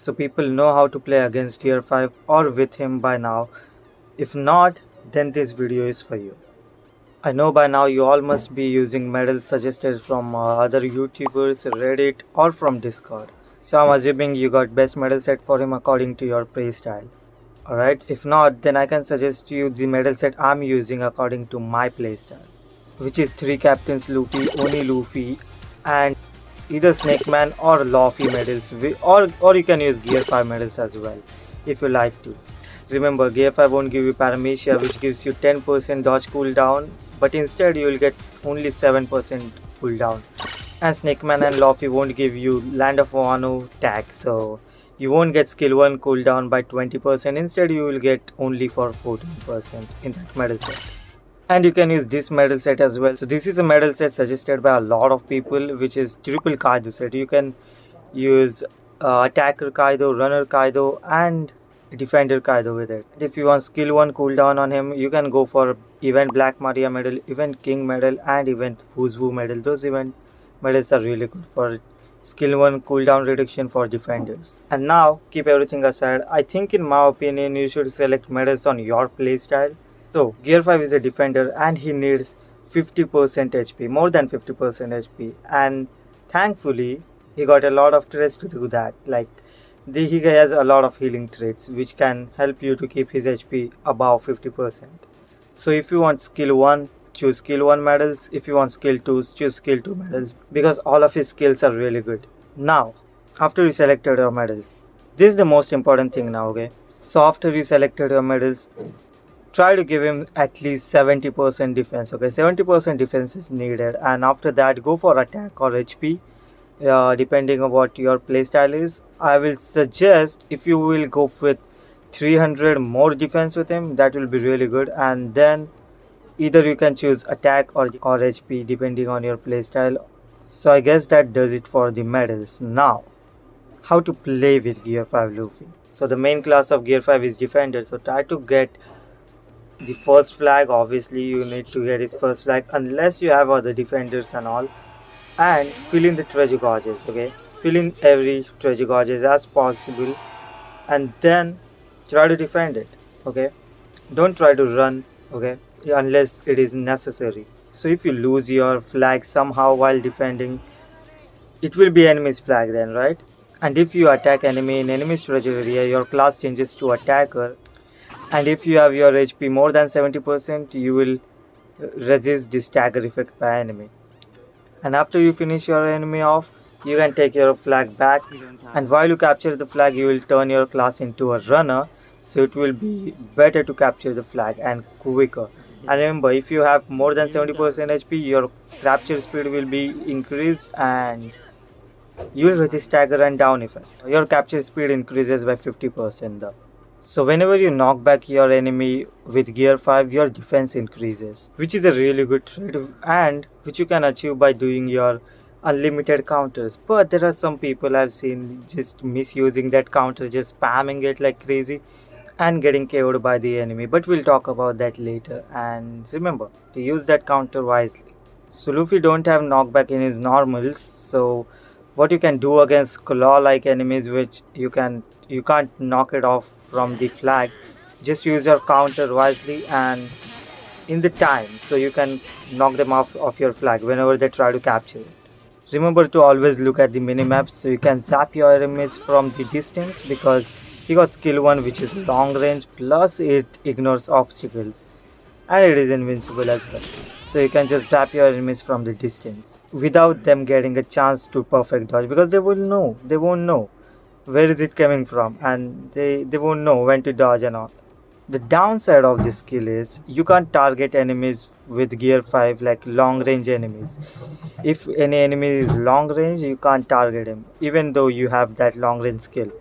so people know how to play against Gear 5 or with him by now. If not, then this video is for you. I know by now you all must be using medals suggested from other YouTubers, Reddit or from Discord. So I'm assuming you got best medal set for him according to your playstyle. Alright, if not, then I can suggest you the medal set I'm using according to my playstyle, which is 3 captains Luffy, Oni Luffy, and either Snake Man or LUFFY medals, or you can use Gear 5 medals as well if you like to. Remember, Gear 5 won't give you Paramecia, which gives you 10% dodge cooldown, but instead you will get only 7% cooldown. And Snake Man and LUFFY won't give you Land of Wano tag, so you won't get skill 1 cooldown by 20%, instead you will get only for 14% in that medal set. And you can use this medal set as well. So this is a medal set suggested by a lot of people, which is triple Kaido set. You can use attacker Kaido, runner Kaido and defender Kaido with it. If you want skill 1 cooldown on him, you can go for event Black Maria medal, event King medal and event Fuzwu medal. Those event medals are really good for skill 1 cooldown reduction for defenders. And now, keep everything aside, I think in my opinion you should select medals on your playstyle. So Gear 5 is a defender and he needs 50% HP, more than 50% HP, and thankfully he got a lot of traits to do that. Like he has a lot of healing traits which can help you to keep his HP above 50%. So if you want skill 1, choose skill 1 medals. If you want skill 2, choose skill 2 medals, because all of his skills are really good. Now, after you selected your medals, this is the most important thing now, okay? So after you selected your medals, try to give him at least 70% defense, okay? 70% defense is needed, and after that go for attack or HP, depending on what your playstyle is. I will suggest if you will go with 300 more defense with him, that will be really good, and then either you can choose attack or HP depending on your playstyle. So I guess that does it for the medals. Now, how to play with Gear 5 Luffy. So the main class of Gear 5 is defender, so try to get the first flag. Obviously you need to get it first flag unless you have other defenders and all, and fill in the treasure gorges, okay? Fill in every treasure gorges as possible and then try to defend it, okay? Don't try to run, okay, unless it is necessary. So if you lose your flag somehow while defending, it will be enemy's flag then, right? And if you attack enemy in enemy's treasure area, your class changes to attacker, and if you have your HP more than 70%, you will resist the stagger effect by enemy. And after you finish your enemy off, you can take your flag back, and while you capture the flag, you will turn your class into a runner, so it will be better to capture the flag and quicker. And remember, if you have more than 70% HP, your capture speed will be increased and you will resist stagger and down effect. Your capture speed increases by 50% though. So whenever you knock back your enemy with Gear 5, your defense increases, which is a really good trait and which you can achieve by doing your unlimited counters. But there are some people I've seen just misusing that counter, just spamming it like crazy and getting KO'd by the enemy, but we'll talk about that later. And remember to use that counter wisely. So Luffy don't have knockback in his normals, so what you can do against claw like enemies, which you can't knock it off from the flag, just use your counter wisely and in the time, so you can knock them off of your flag whenever they try to capture it. Remember to always look at the minimaps, so you can zap your enemies from the distance, because he got skill 1 which is long range, plus it ignores obstacles and it is invincible as well. So you can just zap your enemies from the distance without them getting a chance to perfect dodge, because they won't know where is it coming from, and they won't know when to dodge and all. The downside of this skill is you can't target enemies with Gear 5 like long range enemies. If any enemy is long range, you can't target him even though you have that long range skill.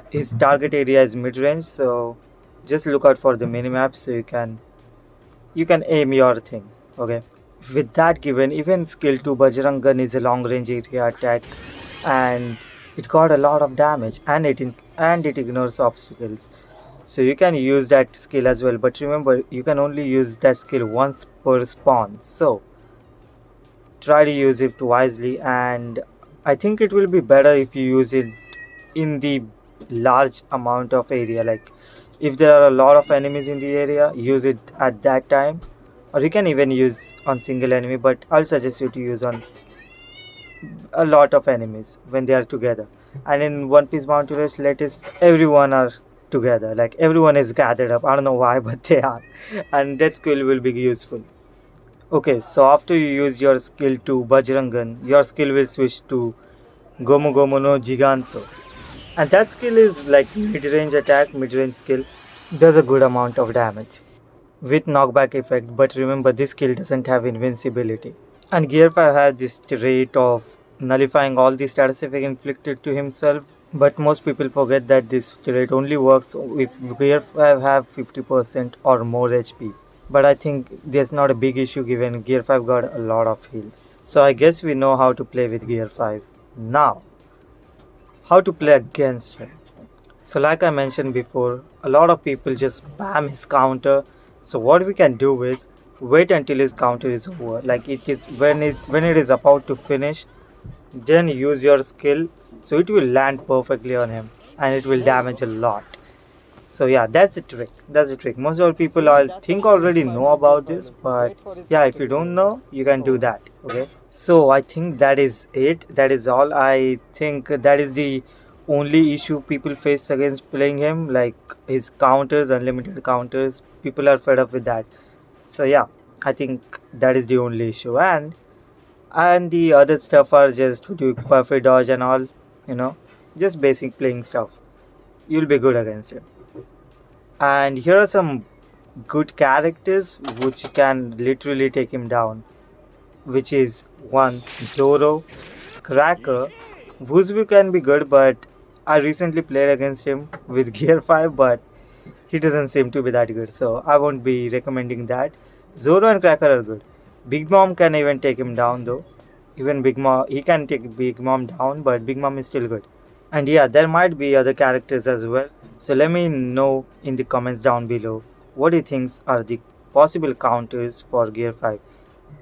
His target area is mid range, so just look out for the minimap so you can aim your thing, okay? With that given, even skill 2 Bajrang Gun is a long range area attack and it got a lot of damage and it ignores obstacles. So you can use that skill as well, but remember you can only use that skill once per spawn, so try to use it wisely. And I think it will be better if you use it in the large amount of area. Like if there are a lot of enemies in the area, use it at that time, or you can even use on single enemy, but I'll suggest you to use on a lot of enemies when they are together. And in One Piece Bounty Rush latest, everyone are together, like everyone is gathered up. I don't know why, but they are, and that skill will be useful. Okay, so after you use your skill to Bajrangan, your skill will switch to Gomu Gomu no Giganto. And that skill is like mid-range attack, mid-range skill, does a good amount of damage with knockback effect, but remember this skill doesn't have invincibility. And Gear 5 has this trait of nullifying all the status effect inflicted to himself, but most people forget that this trait only works if Gear 5 have 50% or more HP. But I think there's not a big issue given Gear 5 got a lot of heals. So I guess we know how to play with Gear 5. Now, how to play against him. So like I mentioned before, a lot of people just spam his counter. So what we can do is wait until his counter is over. Like it is when it is about to finish, then use your skill so it will land perfectly on him and it will damage a lot. So yeah, that's the trick. That's the trick. Most of the people I think already know about this, but yeah, if you don't know, you can do that. Okay. So I think that is it. That is all. I think that is the only issue people face against playing him, like his counters, unlimited counters. People are fed up with that. So yeah, I think that is the only issue, and the other stuff are just to do perfect dodge and all, just basic playing stuff. You'll be good against him. And here are some good characters which can literally take him down, which is one Zoro, Cracker. Wuzbu can be good, but I recently played against him with Gear 5, but he doesn't seem to be that good, so I won't be recommending that. Zoro and Cracker are good. Big Mom can even take him down though. Even Big Mom, he can take Big Mom down, but Big Mom is still good. And yeah, there might be other characters as well. So let me know in the comments down below what do you think are the possible counters for Gear 5.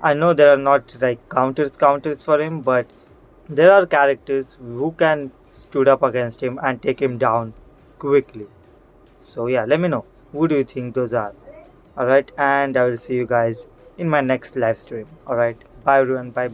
I know there are not like counters for him, but there are characters who can stood up against him and take him down quickly. So yeah, let me know who do you think those are. Alright, and I will see you guys in my next live stream. Alright, bye everyone, bye.